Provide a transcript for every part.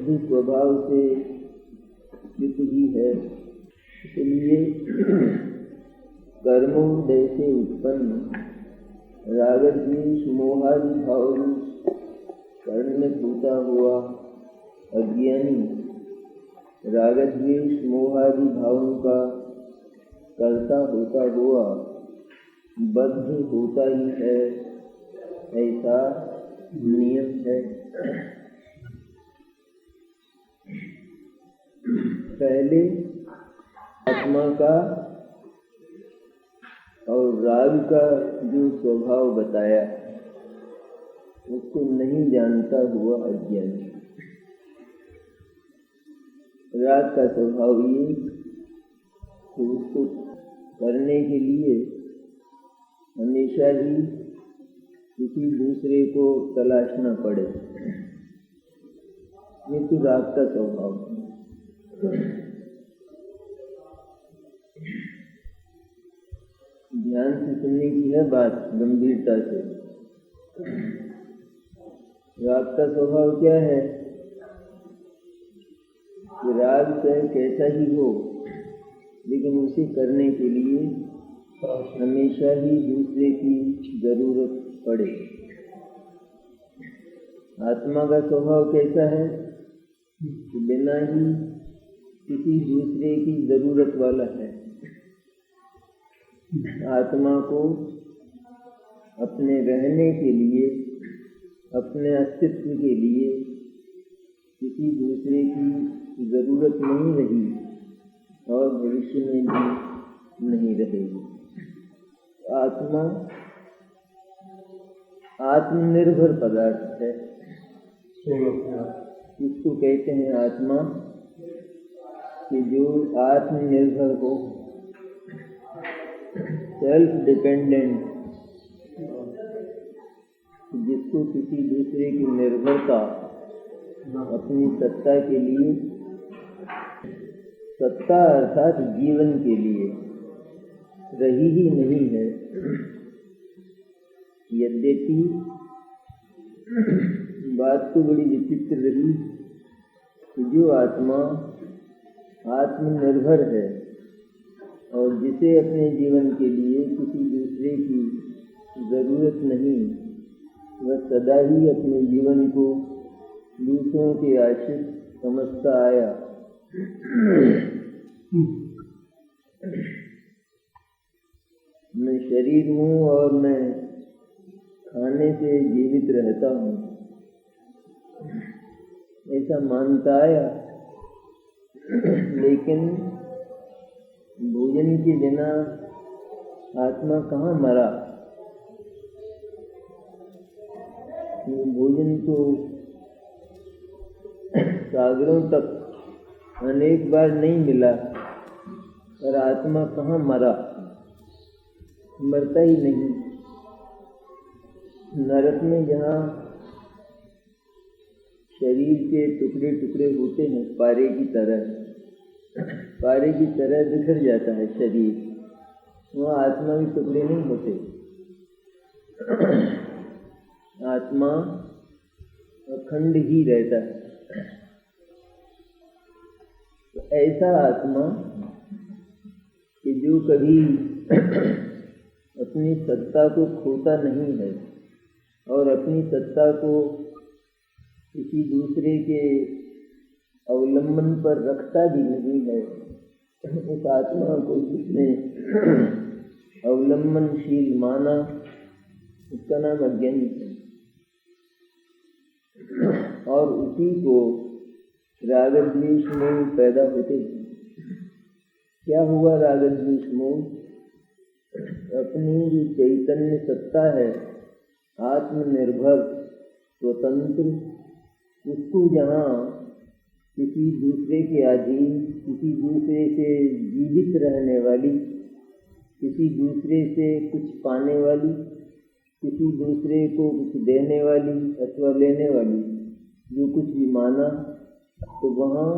बुद्धि स्वभाव से युक्त ही है, इसलिए कर्मोदय से उत्पन्न राग द्वेष मोहादि भाव कर्ण में टूटा हुआ अज्ञानी राग द्वेष मोहादि भावों का कर्ता होता हुआ बद्ध होता ही है, ऐसा नियम है। पहले आत्मा का और राग का जो स्वभाव बताया उसको नहीं जानता हुआ अज्ञानी। राग का स्वभाव ये कि उसको करने के लिए हमेशा ही किसी दूसरे को तलाशना पड़े, ये तो राग का स्वभाव है। ध्यान से सुनने की है बात, गंभीरता से। राग का स्वभाव क्या है कि राग चाहे कैसा ही हो, लेकिन उसे करने के लिए हमेशा ही दूसरे की जरूरत पड़े। आत्मा का स्वभाव कैसा है कि बिना ही किसी दूसरे की जरूरत वाला है। आत्मा को अपने रहने के लिए, अपने अस्तित्व के लिए किसी दूसरे की जरूरत नहीं रही और भविष्य में भी नहीं रहेगी। आत्मा आत्मनिर्भर पदार्थ है। इसको कहते हैं आत्मा कि जो आत्मनिर्भर हो, सेल्फ डिपेंडेंट, जिसको किसी दूसरे की निर्भरता अपनी सत्ता के लिए, सत्ता अर्थात जीवन के लिए रही ही नहीं है। यद्यपि बात तो बड़ी विचित्र रही कि जो आत्मा आत्मनिर्भर है और जिसे अपने जीवन के लिए किसी दूसरे की जरूरत नहीं, वह सदा ही अपने जीवन को दूसरों के आश्रित समझता आया। मैं शरीर हूँ और मैं खाने से जीवित रहता हूँ, ऐसा मानता आया। लेकिन भोजन के बिना आत्मा कहाँ मरा? भोजन तो सागरों तक अनेक बार नहीं मिला, और आत्मा कहाँ मरा? मरता ही नहीं। नरक में जहाँ शरीर के टुकड़े टुकड़े होते हैं, पारे की तरह बिखर जाता है शरीर, वहाँ आत्मा भी टुकड़े नहीं होते। आत्मा अखंड ही रहता है। तो ऐसा आत्मा कि जो कभी अपनी सत्ता को खोता नहीं है और अपनी सत्ता को किसी दूसरे के अवलंबन पर रखता भी नहीं है, उस आत्मा को जिसने अवलंबनशील माना, उसका नाम अज्ञानी है। और उसी को राग द्वेष मोह पैदा होते हैं। क्या हुआ राग द्वेष मोह? अपनी जो चैतन्य सत्ता है, आत्मनिर्भर स्वतंत्र, उसको जहाँ किसी दूसरे के अधीन, किसी दूसरे से जीवित रहने वाली, किसी दूसरे से कुछ पाने वाली, किसी दूसरे को कुछ देने वाली अथवा लेने वाली जो कुछ भी माना, तो वहाँ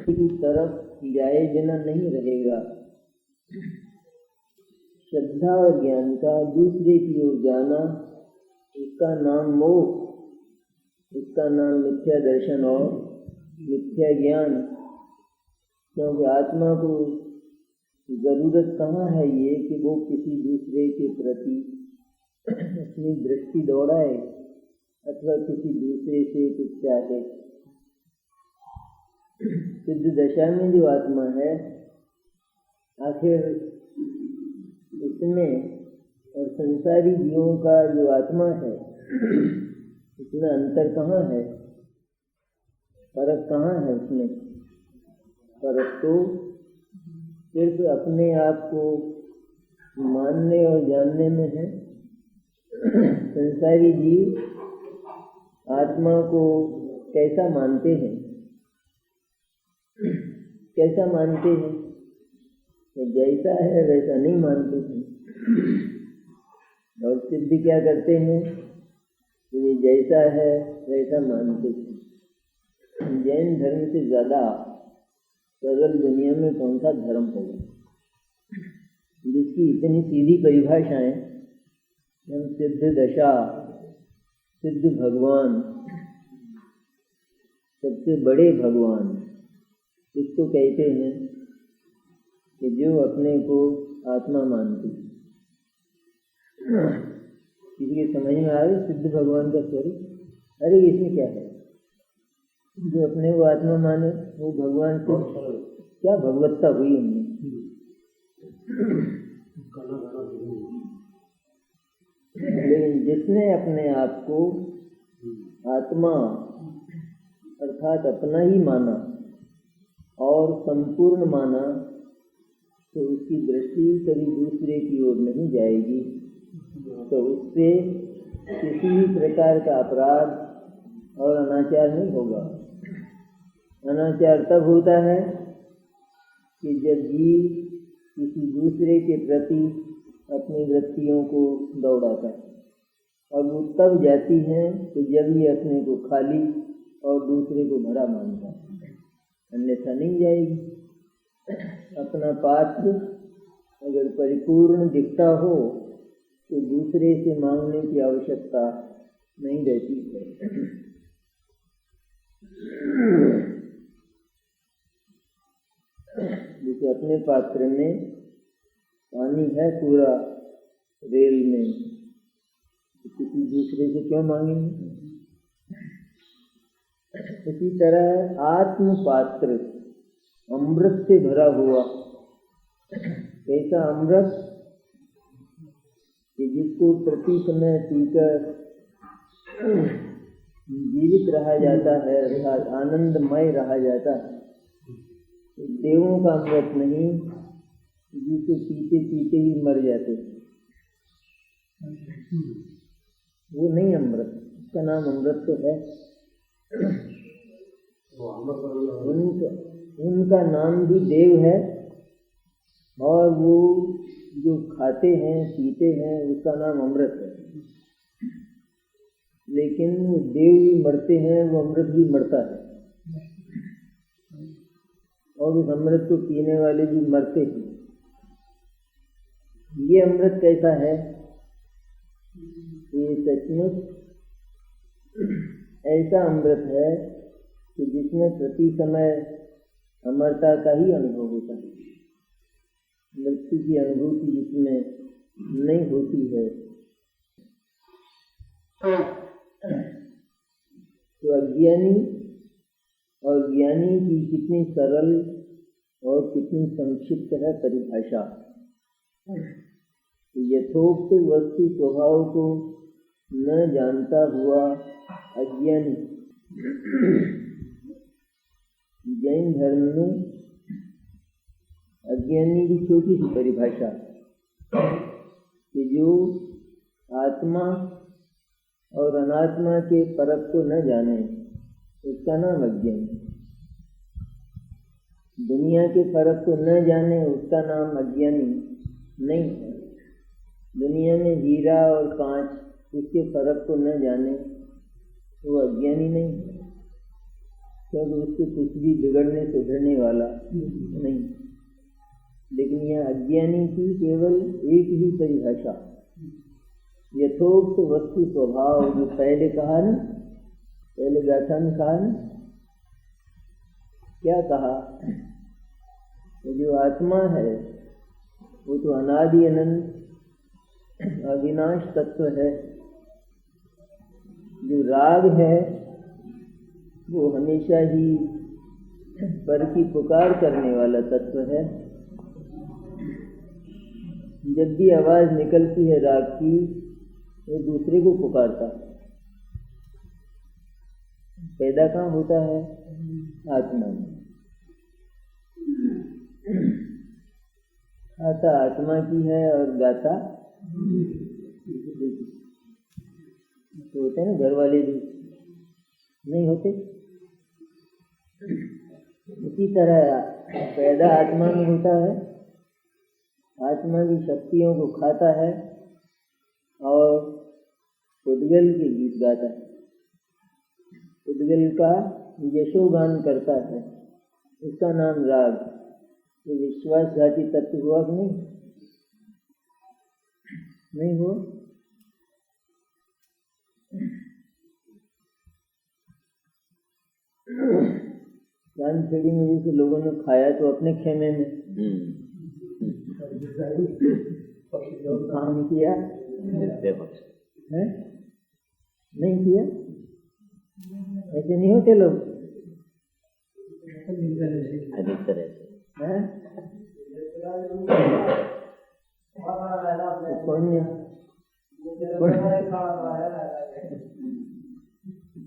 की तरफ जाए बिना नहीं रहेगा। श्रद्धा और ज्ञान का दूसरे की ओर जाना, इसका नाम मोह, इसका नाम मिथ्या दर्शन और मिथ्या ज्ञान, क्योंकि आत्मा को जरूरत कहाँ है ये कि वो किसी दूसरे के प्रति अपनी दृष्टि दौड़ाए अथवा किसी दूसरे से कुछ चाहे। सिद्ध दशा में जो आत्मा है, आखिर उसमें और संसारी जीवों का जो आत्मा है, इसमें अंतर कहाँ है, फर्क कहाँ है उसमें? फर्क तो सिर्फ अपने आप को मानने और जानने में है। संसारी जीव आत्मा को कैसा मानते हैं, कैसा मानते हैं? जैसा है वैसा नहीं मानते हैं। और सिद्ध क्या करते हैं? ये जैसा है वैसा मानते हैं। जैन धर्म से ज्यादा सरल दुनिया में कौन सा धर्म होगा जिसकी इतनी सीधी परिभाषाएं? हम सिद्ध दशा, सिद्ध भगवान, सबसे बड़े भगवान इसको कहते हैं कि जो अपने को आत्मा मानती। किसी के समझ में आ रही सिद्ध भगवान का स्वरूप? अरे इसमें क्या है? जो अपने को आत्मा माने वो भगवान से क्या भगवत्ता हुई उनमें? लेकिन जिसने अपने आप को आत्मा अर्थात अपना ही माना और संपूर्ण माना, तो उसकी दृष्टि कभी दूसरे की ओर नहीं जाएगी, तो उससे किसी भी प्रकार का अपराध और अनाचार नहीं होगा। अनाचार तब होता है कि जब जीव किसी दूसरे के प्रति अपनी वृत्तियों को दौड़ाता है, और वो तब जाती हैं कि जब ये अपने को खाली और दूसरे को भरा मानता है, अन्यथा नहीं जाएगी। अपना पात्र अगर परिपूर्ण दिखता हो तो दूसरे से मांगने की आवश्यकता नहीं रहती है। जैसे अपने पात्र में पानी है पूरा रेल में, तो किसी दूसरे से क्यों मांगेंगे? इसी तरह आत्म पात्र अमृत से भरा हुआ, कैसा अमृत कि जिसको प्रति समय पीकर जीवित रहा जाता है, अर्थात आनंदमय रहा जाता है। देवों का अमृत नहीं, जिसको पीते पीते ही मर जाते, वो नहीं अमृत। उसका नाम अमृत तो है, उनका नाम भी देव है, और वो जो खाते हैं पीते हैं उसका नाम अमृत है। लेकिन वो देव भी मरते हैं, वो अमृत भी मरता है, और उस अमृत को पीने वाले भी मरते हैं। ये अमृत कैसा है? ये सचमुच ऐसा अमृत है कि जिसमें प्रति समय अमरता का ही अनुभव होता है, मृत्यु की अनुभूति जिसमें नहीं होती है। तो अज्ञानी और ज्ञानी की कितनी सरल और कितनी संक्षिप्त है परिभाषा। यथोक्त वस्तु स्वभाव को न जानता हुआ अज्ञानी। जैन धर्म में अज्ञानी की छोटी सी परिभाषा कि जो आत्मा और अनात्मा के फर्क को न जाने, उसका नाम अज्ञानी। दुनिया के फर्क को न जाने, उसका नाम अज्ञानी नहीं है। दुनिया में हीरा और कांच, इसके फर्क को न जाने, वो अज्ञानी नहीं है, क्योंकि उससे कुछ भी बिगड़ने सुधरने वाला नहीं। लेकिन यह अज्ञानी की केवल एक ही परिभाषा, यथोक्त वस्तु स्वभाव, जो पहले कहा ना, पहले गाथा में कहा ना क्या कहा? तो जो आत्मा है वो तो अनादि अनंत अविनाश तत्व है। जो राग है वो हमेशा ही पर की पुकार करने वाला तत्व है। जब भी आवाज निकलती है राग की, वो दूसरे को पुकारता है। पैदा कहाँ होता है? आत्मा में। खाता आत्मा की है और गाता तो होते हैं ना घर वाले भी नहीं होते। इसी तरह पैदा आत्मा में होता है, आत्मा की शक्तियों को खाता है और उद्गल के गीत गाता है, उद्गल का यशोगान करता है। इसका नाम राग। तो विश्वासघाती तत्व हुआ कि नहीं हुआ? खेड़ी में जैसे लोगों ने खाया तो अपने खेमे में काम किया है? नहीं किया? ऐसे नहीं होते लोग? अधिकतर ऐसे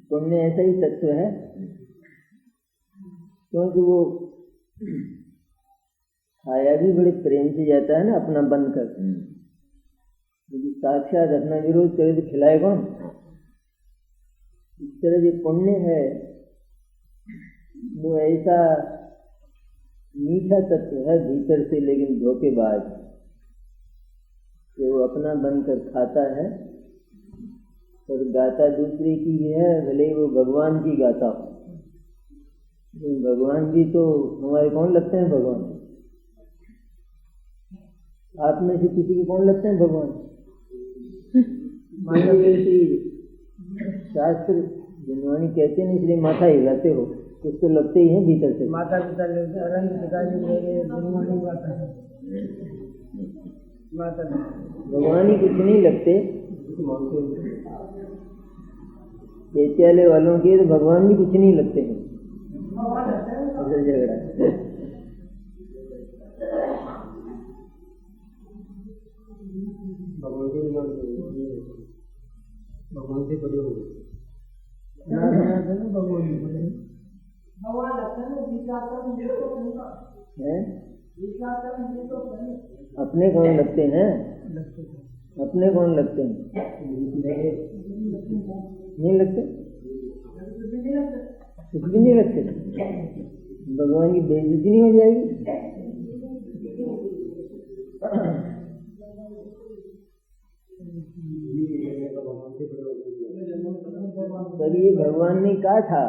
पुण्य ऐसा ही तत्व है, क्योंकि वो खाया भी बड़े प्रेम से जाता है ना, अपना बंद कर। यदि साक्षात अपना विरोध करे तो खिलाए कौन? इस तरह जो पुण्य है वो ऐसा मीठा तत्व है भीतर से, लेकिन धोखेबाज, कि वो अपना बनकर खाता है और गाता दूसरे की है, भले वो भगवान की गाता हो। भगवान भी तो हमारे कौन लगते हैं? भगवान आप में से किसी को कौन लगते हैं भगवान? शास्त्र जनवाणी कहते नहीं, इसलिए माथा हिलाते हो, कुछ तो लगते ही हैं भीतर से। माता पिता भगवान ही कुछ नहीं लगते। चैत्यालय वालों के तो भगवान भी कुछ नहीं लगते हैं। झगड़ा भगवान से बड़े हो गए। अपने कौन लगते हैं? अपने कौन लगते हैं? नहीं लगते, कुछ भी नहीं लगते। भगवान की बेइज्जती नहीं हो जाएगी? पर ये भगवान ने कहा था,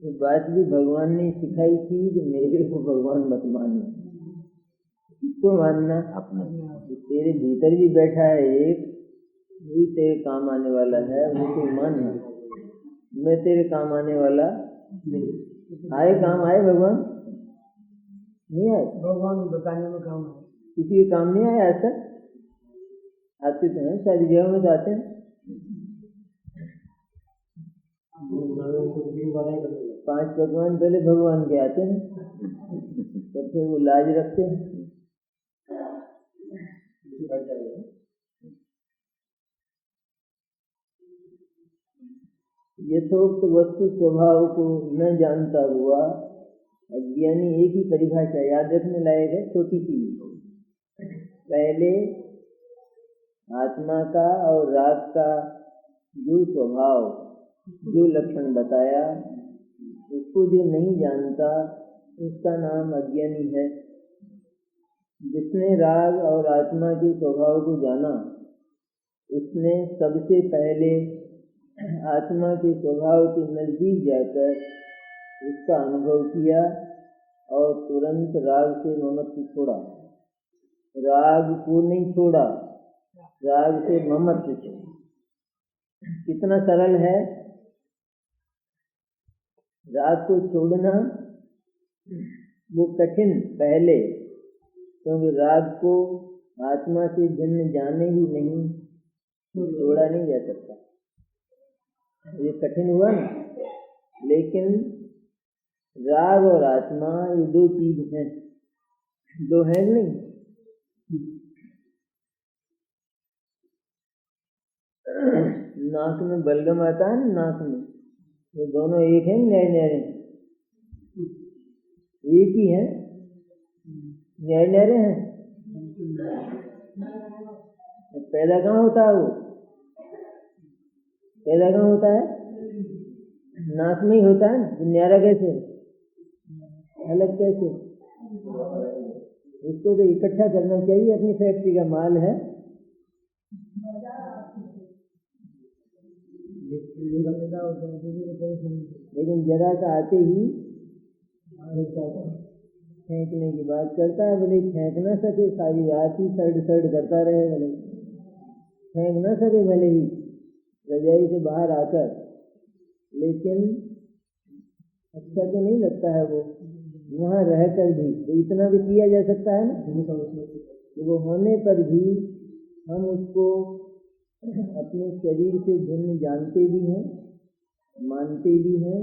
ये बात भी भगवान ने सिखाई थी कि मेरे को भगवान मत मानना। किसको मानना? अपना। तेरे भीतर भी बैठा है एक, वही तेरे काम आने वाला है, वो तो मानना। मैं तेरे काम आने वाला आए, काम आए भगवान? नहीं आए। भगवान बताने में काम आए, किसी के काम नहीं आया आज तक? आते तो हैं, शादी ब्याह में तो आते हैं। 5 भगवान पहले भगवान के आते हैं, तब फिर वो लाज रखते हैं। यथोक्त वस्तु स्वभाव को न जानता हुआ अज्ञानी, एक ही परिभाषा याद रखने लायक है, छोटी सी। पहले आत्मा का और राग का जो स्वभाव, जो लक्षण बताया, उसको जो नहीं जानता उसका नाम अज्ञानी है। जिसने राग और आत्मा के स्वभाव को जाना, उसने सबसे पहले आत्मा के स्वभाव के नजदीक जाकर उसका अनुभव किया और तुरंत राग से ममत्व छोड़ा। राग को नहीं छोड़ा, राग से ममत्व छोड़ा। कितना सरल है। राग को छोड़ना वो कठिन पहले, क्योंकि राग को आत्मा से भिन्न जाने ही नहीं, छोड़ा नहीं जा सकता। ये कठिन हुआ ना, लेकिन राग और आत्मा ये दो चीज हैं, दो है नहीं। नाक में बलगम आता है ना, नाक में, ये दोनों एक है, न्याय न्यारे एक ही है, न्याय न्यारे हैं। पैदा कहाँ होता है वो? पैदा कहाँ होता है? नाक में ही होता है। न्यारा कैसे, अलग कैसे? इसको तो इकट्ठा करना चाहिए, अपनी फैक्ट्री का माल है। लेकिन जरा सा आते ही फेंकने की बात करता है। बोले फेंक ना सके, सारी रात ही सड़ सड़ करता रहे, भले फेंक ना सके, भले ही रजाई से बाहर आकर, लेकिन अच्छा तो नहीं लगता है वो वहाँ रह कर भी। तो इतना भी किया जा सकता है ना, वो होने पर भी हम उसको अपने शरीर से भिन्न जानते भी हैं, मानते भी हैं,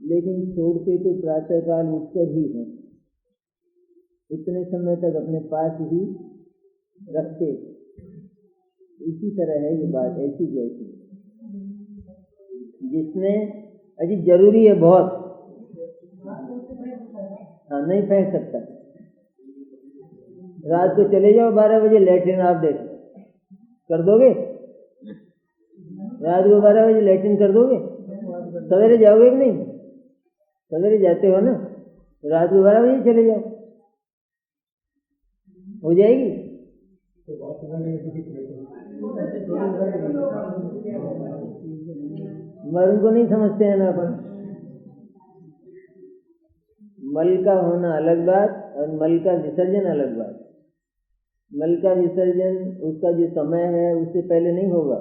लेकिन छोड़ते तो प्रातःकाल उठकर ही हैं। इतने समय तक अपने पास ही रखते। इसी तरह है ये बात, ऐसी जैसी जिसने अजी जरूरी है बहुत, हाँ नहीं फेंक सकता। रात को चले जाओ 12 बजे लैट्रिन, आप देखो कर दोगे? रात को 12 बजे लैट्रिन कर दोगे? सवेरे जाओगे कि नहीं? सवेरे जाते हो ना, रात को 12 बजे चले जाओ, हो जाएगी। मर्म को नहीं समझते हैं ना अपन। मल का होना अलग बात और मल का विसर्जन अलग बात। मल का विसर्जन उसका जो समय है उससे पहले नहीं होगा।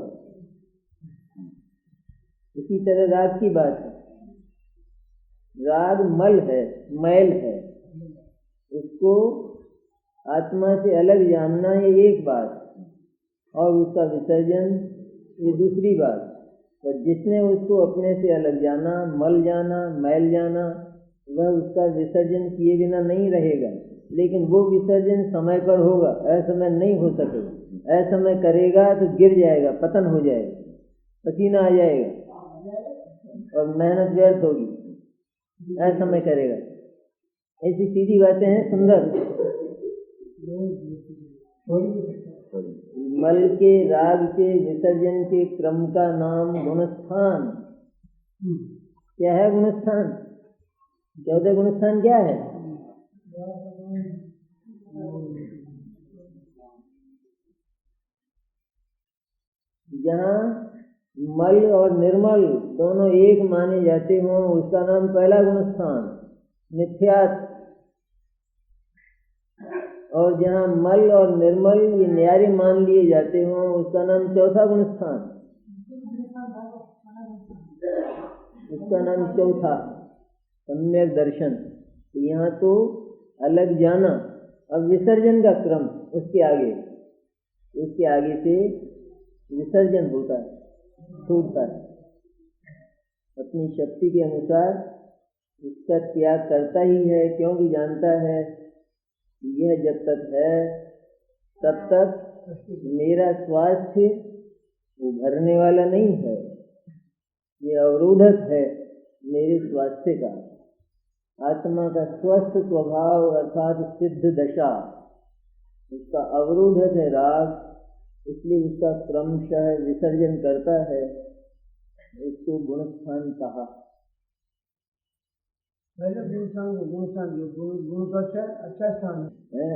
इसी तरह राग की बात है। राग मल है, मैल है, उसको आत्मा से अलग जानना ये एक बात, और उसका विसर्जन ये दूसरी बात। पर जिसने उसको अपने से अलग जाना, मल जाना, मैल जाना, वह उसका विसर्जन किए बिना नहीं रहेगा। लेकिन वो विसर्जन समय पर होगा, असमय नहीं हो सकेगा। असमय करेगा तो गिर जाएगा, पतन हो जाएगा, पसीना आ जाएगा और मेहनत व्यर्थ होगी। असमय करेगा। ऐसी सीधी बातें हैं, सुंदर। मल के राग के विसर्जन के क्रम का नाम गुणस्थान। क्या है गुणस्थान? 14 गुणस्थान क्या है? जहाँ मल और निर्मल दोनों एक माने जाते हों, उसका नाम पहला गुणस्थान मिथ्यात्व। और जहाँ मल और निर्मल ये न्यारे मान लिए जाते हों, उसका नाम चौथा गुणस्थान, उसका नाम चौथा सम्यक दर्शन। यहाँ तो अलग जाना। अब विसर्जन का क्रम उसके आगे से विसर्जन होता है, छूटता है। अपनी शक्ति के अनुसार इसका त्याग करता ही है, क्योंकि जानता है यह जब तक है तब तक मेरा स्वास्थ्य उभरने वाला नहीं है। ये अवरोधक है मेरे स्वास्थ्य का। आत्मा का स्वस्थ स्वभाव अर्थात सिद्ध दशा, उसका अवरोधक है राग, इसलिए उसका क्रमशः विसर्जन करता है। इसको गुणस्थान कहा। गुण का अच्छा स्थान है,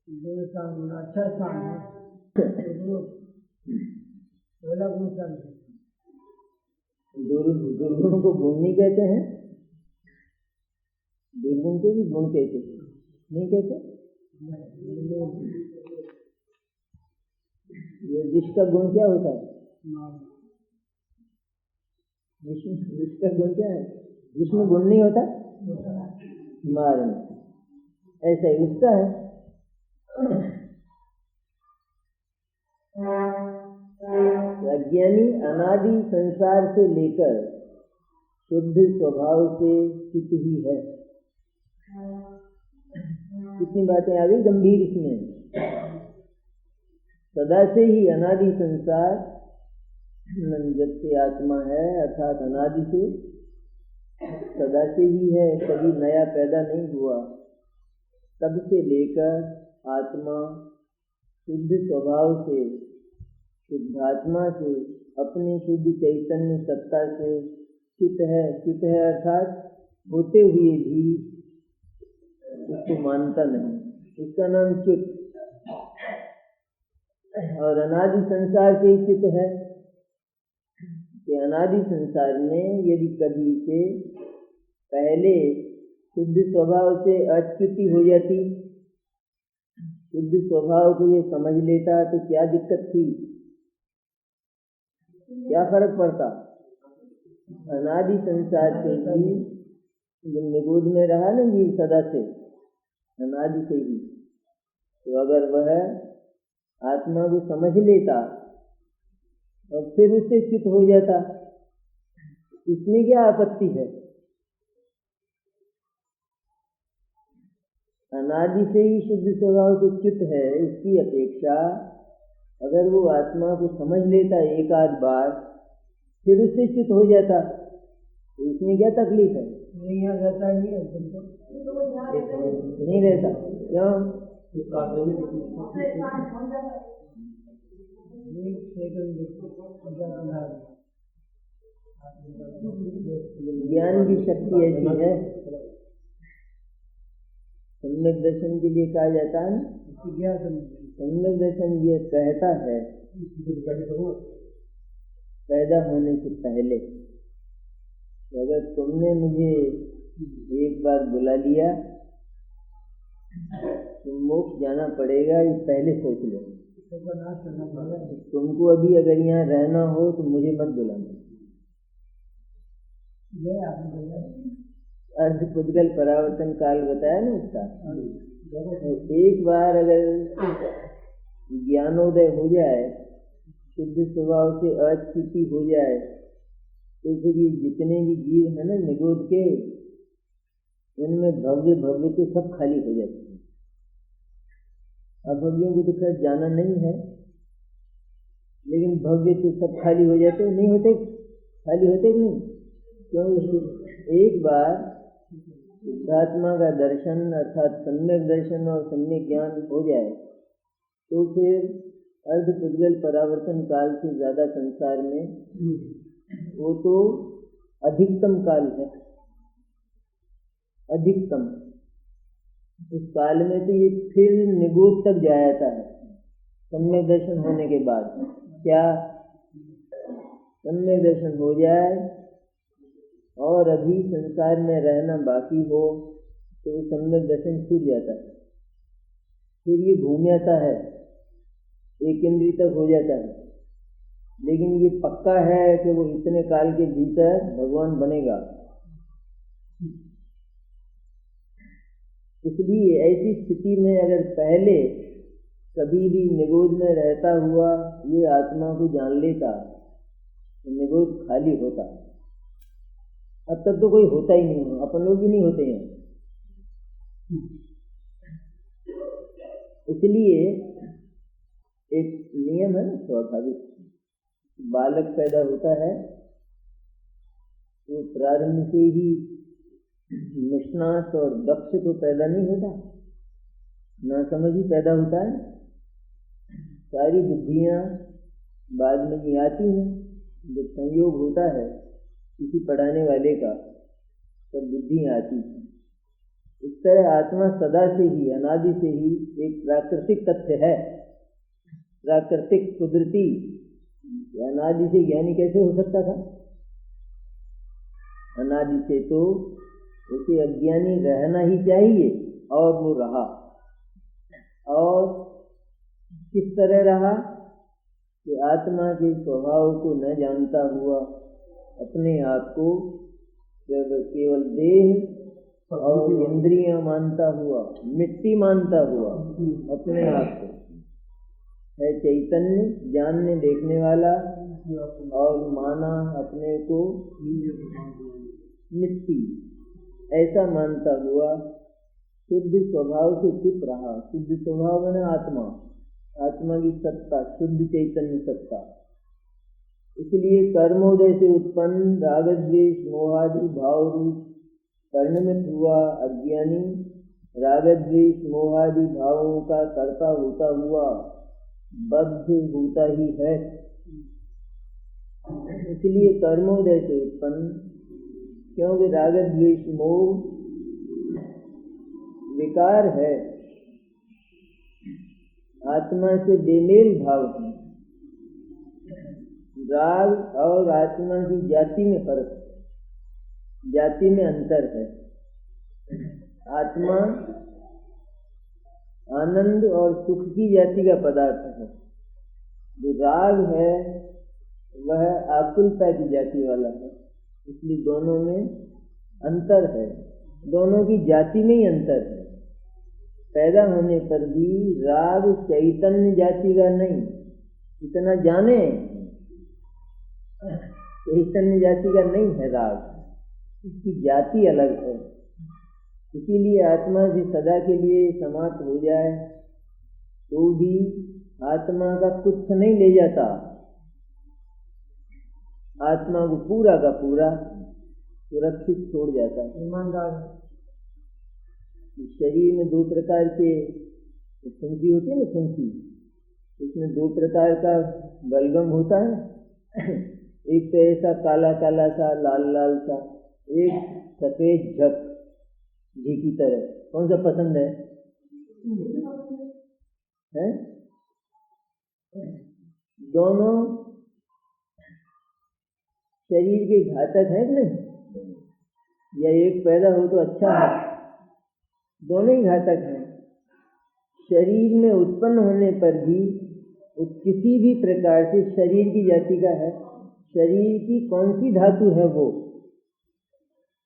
गुण अच्छा स्थान है, पहला गुणस्थान है। दुर्गुण को गुण नहीं कहते हैं, दुर्गुण को भी गुण कहते हैं, नहीं कहते? ये जिसका गुण क्या होता है? विष्णु विष का गुण क्या है? विष्णु गुण नहीं होता मारना, ऐसा ही उसका है। अज्ञानी अनादि संसार से लेकर शुद्ध स्वभाव से चित ही है। कितनी बातें आ गई गंभीर इसमें। सदा से ही अनादि संसार जब से आत्मा है, अर्थात अनादि से सदा से ही है, कभी नया पैदा नहीं हुआ। तब से लेकर आत्मा शुद्ध स्वभाव से, शुद्धात्मा से, अपनी शुद्ध चैतन्य सत्ता से चित है। चित है अर्थात होते हुए भी उसको मानता नहीं, इसका नाम चित। और अनादि संसार से ही चित है कि अनादि संसार में यदि कभी से पहले शुद्ध स्वभाव से अच्युति हो जाती, शुद्ध स्वभाव को ये समझ लेता तो क्या दिक्कत थी, क्या फर्क पड़ता? अनादि संसार से ही जब निगोद में रहा ना जीव सदा से, अनादि से ही, तो अगर वह आत्मा को समझ लेता और फिर उससे चित हो जाता, इसमें क्या आपत्ति है? अनादि से ही शुद्ध स्वभाव से चित है, इसकी अपेक्षा अगर वो आत्मा को समझ लेता एक आध बार, फिर उससे चित हो जाता, तो इसमें क्या तकलीफ है? नहीं रहता ही है, नहीं रहता। क्यों? ज्ञान की शक्ति ऐसी है, सम्यक दर्शन के लिए कहा जाता है ना, सम्यक दर्शन ये कहता है पैदा होने से पहले, अगर तुमने मुझे एक बार बुला लिया तो मोक्ष जाना पड़ेगा, ये पहले सोच लो। तुमको अभी अगर यहाँ रहना हो तो मुझे मत बुलाना। अर्ध पुद्गल परावर्तन काल बताया ना उसका। तो एक बार अगर ज्ञानोदय हो जाए, शुद्ध स्वभाव से अच्युति हो जाए, तो फिर ये जितने भी जीव है ना निगोद के, उनमें भव्य भव्य तो सब खाली हो जाते हैं। अभव्यों को तो खैर जाना नहीं है, लेकिन भव्य तो सब खाली हो जाते, नहीं होते? खाली होते कि नहीं? क्यों? एक बार शुद्धात्मा का दर्शन अर्थात सम्यक दर्शन और सम्यक ज्ञान हो जाए तो फिर अर्ध पुद्गल परावर्तन काल से ज्यादा संसार में वो तो अधिकतम काल है। अधिकतम उस काल में तो ये फिर निगोद तक जाता है सम्यक दर्शन होने के बाद। क्या सम्यक दर्शन हो जाए और अभी संसार में रहना बाकी हो तो सम्यक दर्शन छूट जाता है, फिर ये घूम जाता है, एक इंद्रिय तक हो जाता है, लेकिन ये पक्का है कि वो इतने काल के भीतर भगवान बनेगा। इसलिए ऐसी स्थिति में अगर पहले कभी भी निगोद में रहता हुआ ये आत्मा को जान लेता तो निगोद खाली होता। अब तक तो कोई होता ही नहीं, अपन लोग भी नहीं होते हैं। इसलिए एक नियम है ना स्वाभाविक, बालक पैदा होता है तो प्रारंभ से ही निष्णात और दक्ष तो पैदा नहीं होता, ना समझ ही पैदा होता है। सारी बुद्धियां बाद में ही आती हैं, जब संयोग होता है किसी पढ़ाने वाले का तब बुद्धि आती है। इस तरह आत्मा सदा से ही अनादि से ही एक प्राकृतिक तथ्य है, प्राकृतिक कुदरती। अनादि से ज्ञानी कैसे हो सकता था? अनादि से तो उसे अज्ञानी रहना ही चाहिए और वो रहा। और किस तरह रहा कि आत्मा के स्वभाव को न जानता हुआ अपने आप को केवल देह और इंद्रियां मानता हुआ, मिट्टी मानता हुआ अपने आप को है चैतन्य, जानने देखने वाला, और माना अपने को मिट्टी ऐसा मानता हुआ शुद्ध स्वभाव से चुप रहा। शुद्ध स्वभाव है आत्मा, आत्मा की सत्ता, शुद्ध चैतन्य सत्ता। इसलिए कर्मोदय से उत्पन्न राग द्वेष मोहादि भाव रूप परिणमित हुआ अज्ञानी राग द्वेष मोहादि भावों का कर्ता होता हुआ बद्ध होता ही है। इसलिए कर्मोदय से उत्पन्न, क्योंकि राग द्वेष मोह विकार है, आत्मा से बेमेल भाव है। राग और आत्मा की जाति में फर्क है, जाति में अंतर है। आत्मा आनंद और सुख की जाति का पदार्थ है, जो राग है वह आकुलता की जाति वाला है। इसलिए दोनों में अंतर है, दोनों की जाति में ही अंतर है। पैदा होने पर भी राग चैतन्य जाति का नहीं, इतना जाने चैतन्य जाति का नहीं है राग, इसकी जाति अलग है। इसीलिए आत्मा से सदा के लिए समाप्त हो जाए तो भी आत्मा का कुछ नहीं ले जाता, आत्मा को पूरा का पूरा सुरक्षित छोड़ जाता है। ईमानदार शरीर में दो प्रकार के फुंसी होती है ना, फुंसी, इसमें दो प्रकार का बलगम होता है। एक तो ऐसा काला काला सा, लाल लाल सा, एक सफेद झक घी की तरह। कौन सा पसंद है? दोनों शरीर के घातक है कि नहीं? या एक पैदा हो तो अच्छा है? दोनों ही घातक हैं। शरीर में उत्पन्न होने पर भी किसी भी प्रकार से शरीर की जाति का है। शरीर की कौन सी धातु है? वो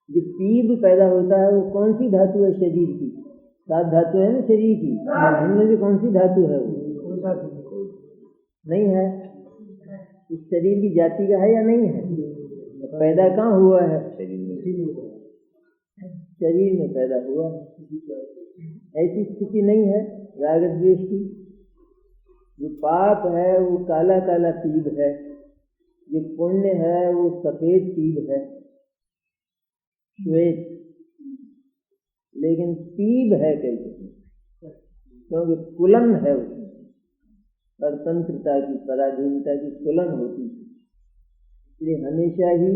जो पीप पैदा होता है वो कौन सी धातु है शरीर की? 7 धातु है ना शरीर की, उनमें से कौन सी धातु है? वो नहीं है। इस शरीर की जाति का है या नहीं है? पैदा कहाँ हुआ है? शरीर में पैदा हुआ है। ऐसी स्थिति नहीं है राग द्वेष की। जो पाप है वो काला काला पीप है, जो पुण्य है वो सफेद पीप है, श्वेत। लेकिन पीप है कैसे? क्योंकि कुलन है उसमें, परतंत्रता की, पराधीनता की कुलन होती है। इसलिए हमेशा ही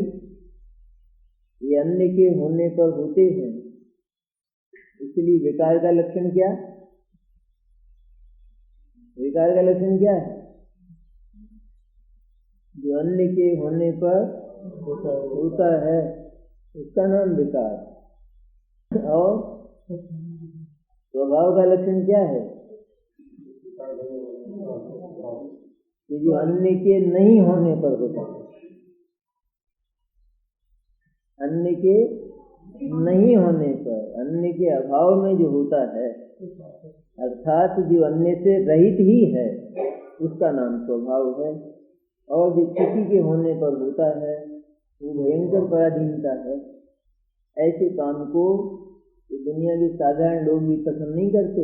ये अन्य के होने पर होते हैं। इसलिए विकार का लक्षण क्या? विकार का लक्षण क्या है? जो अन्य के होने पर होता है उसका नाम विकार। और स्वभाव का लक्षण क्या है? कि जो अन्य के नहीं होने पर होता है, अन्य के नहीं होने पर, अन्य के अभाव में जो होता है, अर्थात जो अन्य से रहित ही है, उसका नाम स्वभाव है। और जो किसी के होने पर होता है वो भयंकर पराधीनता है। ऐसे काम को दुनिया के साधारण लोग भी पसंद नहीं करते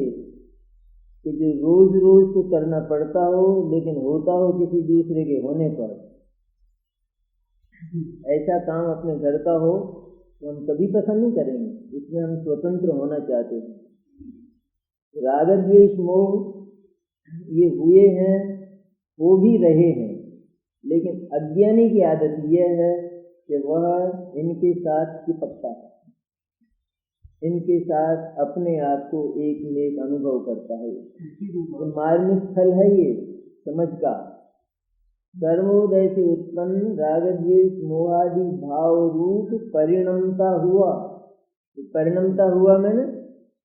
कि जो रोज रोज को करना पड़ता हो लेकिन होता हो किसी दूसरे के होने पर। ऐसा काम अपने घर का हो तो हम कभी पसंद नहीं करेंगे, इसमें हम स्वतंत्र होना चाहते हैं। राग द्वेष मोह ये हुए हैं, वो भी रहे हैं, लेकिन अज्ञानी की आदत यह है कि वह इनके साथ चिपकता है, इनके साथ अपने आप को एक नेक अनुभव करता है। तो मार्मिक फल है ये समझ का। कर्मोदय से उत्पन्न राग द्वेष मोहादि भाव रूप परिणमता हुआ। परिणमता हुआ मैंने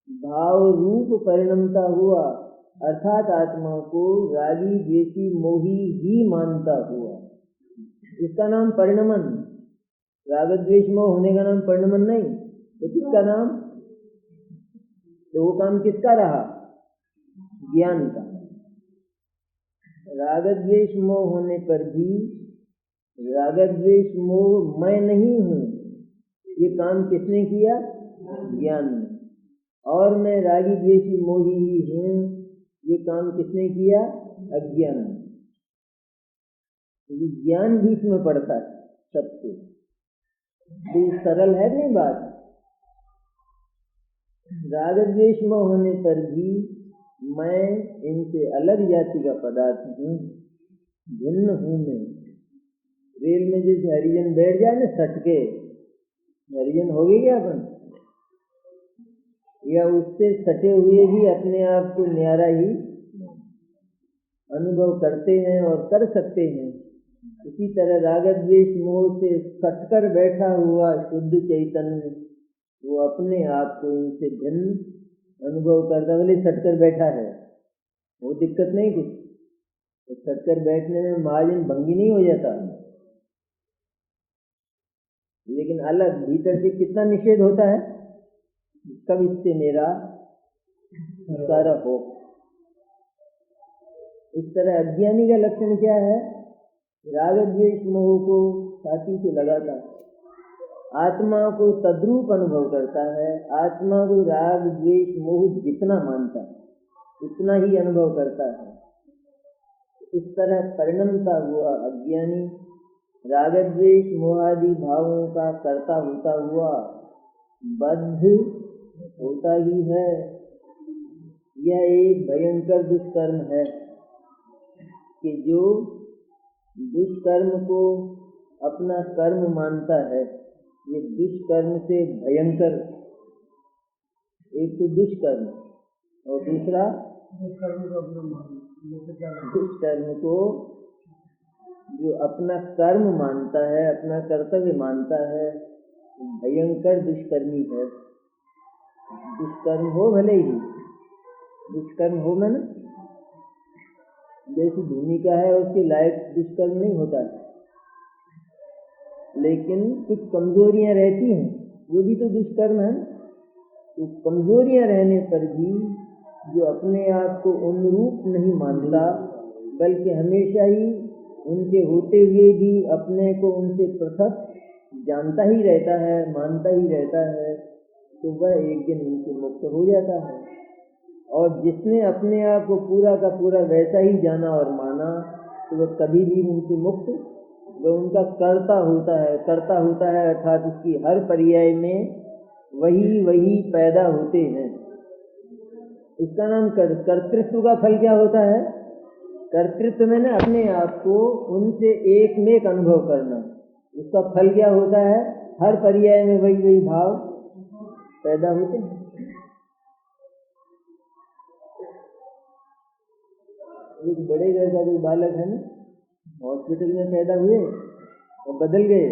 भाव रूप परिणमता हुआ, अर्थात आत्मा को रागी द्वेषी मोही ही मानता हुआ। इसका नाम परिणमन। राग द्वेष मोह होने का नाम परिणमन नहीं, तो किसका नाम? तो वो काम किसका रहा? ज्ञान का। राग द्वेष मोह होने पर भी राग द्वेष मोह मैं नहीं हूं, ये काम किसने किया? ज्ञान ने। और मैं रागी द्वेषी मोही ही हूं, ये काम किसने किया? अज्ञान ने। तो ज्ञान बीच में पड़ता है सबसे। तो ये सरल है नहीं बात। राग द्वेष मोह होने पर भी मैं इनसे अलग जाति का पदार्थ हूँ, भिन्न हूँ मैं। रेल में जैसे हरिजन बैठ जाए ना सटके, हरिजन हो गई क्या अपन? या उससे सटे हुए भी अपने आप को न्यारा ही अनुभव करते हैं और कर सकते हैं। इसी तरह राग द्वेष मोह से सटकर बैठा हुआ शुद्ध चैतन्य वो अपने आप को इनसे भिन्न अनुभव करता, भले सटकर बैठा है, वो दिक्कत नहीं कुछ। तो सटकर बैठने में महाजन भंगी नहीं हो जाता, लेकिन अलग भीतर से कितना निषेध होता है, कब इससे मेरा छुटकारा हो। इस तरह अज्ञानी का लक्षण क्या है? राग द्वेष मोह को छाती से लगाता है, आत्मा को तद्रूप अनुभव करता है, आत्मा को राग द्वेष मोह जितना मानता है उतना ही अनुभव करता है। इस तरह परिणमता हुआ अज्ञानी राग द्वेष मोहादि भावों का कर्ता होता हुआ बद्ध होता ही है। यह एक भयंकर दुष्कर्म है कि जो दुष्कर्म को अपना कर्म मानता है, ये दुष्कर्म से भयंकर, एक तो दुष्कर्म और दूसरा दुष्कर्म को जो अपना कर्म मानता है, अपना कर्तव्य मानता है, भयंकर दुष्कर्मी है। दुष्कर्म हो भले ही, दुष्कर्म हो मैंने जैसी भूमिका है उसके लायक दुष्कर्म नहीं होता है, लेकिन कुछ कमजोरियां रहती हैं, वो भी तो दुष्कर्म है। तो कमजोरियां रहने पर भी जो अपने आप को अनुरूप नहीं मानता, बल्कि हमेशा ही उनके होते हुए भी अपने को उनसे पृथक जानता ही रहता है, मानता ही रहता है, तो वह एक दिन उनसे मुक्त हो जाता है। और जिसने अपने आप को पूरा का पूरा वैसा ही जाना और माना, तो वह कभी भी उनसे मुक्त, वह उनका कर्ता होता है। कर्ता होता है अर्थात उसकी हर पर्याय में वही पैदा होते हैं। इसका नाम कर्तृत्व का फल क्या होता है? कर्तृत्व में ना अपने आप को उनसे एक में एक अनुभव करना, उसका फल क्या होता है? हर पर्याय में वही भाव पैदा होते हैं। एक बड़े घर का कोई बालक है ना, हॉस्पिटल में पैदा हुए और बदल गए।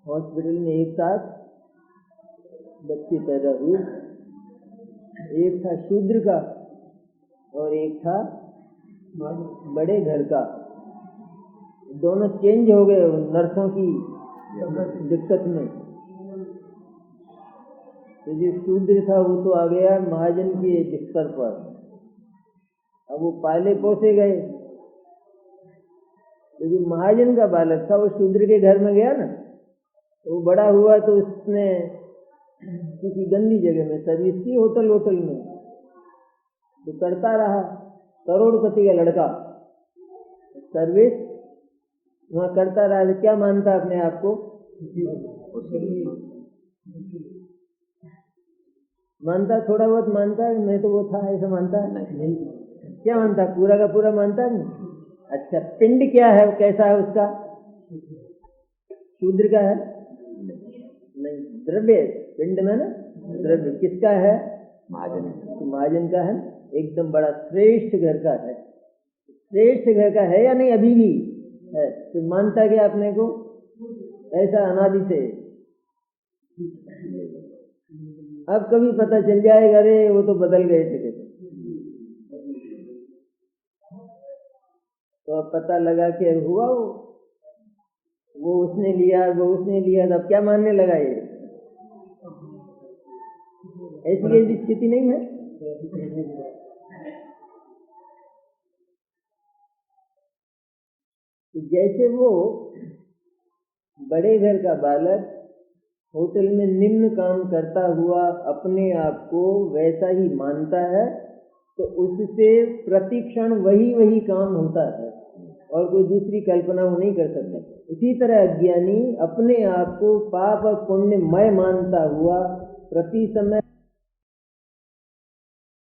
हॉस्पिटल में एक साथ बच्चे पैदा हुए, एक था शूद्र का और एक था बड़े घर का। दोनों चेंज हो गए नर्सों की दिक्कत में। तो जो शूद्र था वो तो आ गया महाजन के बिस्तर पर, अब वो पाले पोसे गए। तो जो महाजन का बालक था वो शूद्र के घर में गया ना, तो वो बड़ा हुआ तो उसने किसी गंदी जगह में सर्विस की, होटल में तो करता रहा। करोड़पति का लड़का सर्विस वहाँ करता रहा। तो क्या मानता अपने आप को? मानता, थोड़ा बहुत मानता है, मैं तो वो था ऐसा मानता है नहीं। क्या मानता? पूरा का पूरा मानता है नहीं। अच्छा, पिंड क्या है, कैसा है उसका? शूद्र का है नहीं, द्रव्य पिंड में ना, द्रव्य किसका है? महाजन का है। एकदम बड़ा श्रेष्ठ घर का है। श्रेष्ठ घर का है या नहीं? अभी भी है। तो मानता क्या अपने को? ऐसा अनादि से। अब कभी पता चल जाएगा अरे वो तो बदल गए थे, तो अब पता लगा कि हुआ वो वो उसने लिया, वो उसने लिया, तब क्या मानने लगा ये? ऐसी स्थिति नहीं है। जैसे वो बड़े घर का बालक होटल में निम्न काम करता हुआ अपने आप को वैसा ही मानता है, तो उससे प्रतिक्षण वही काम होता है और कोई दूसरी कल्पना वो नहीं कर सकता। इसी तरह अज्ञानी अपने आप को पाप और पुण्यमय मानता हुआ प्रति समय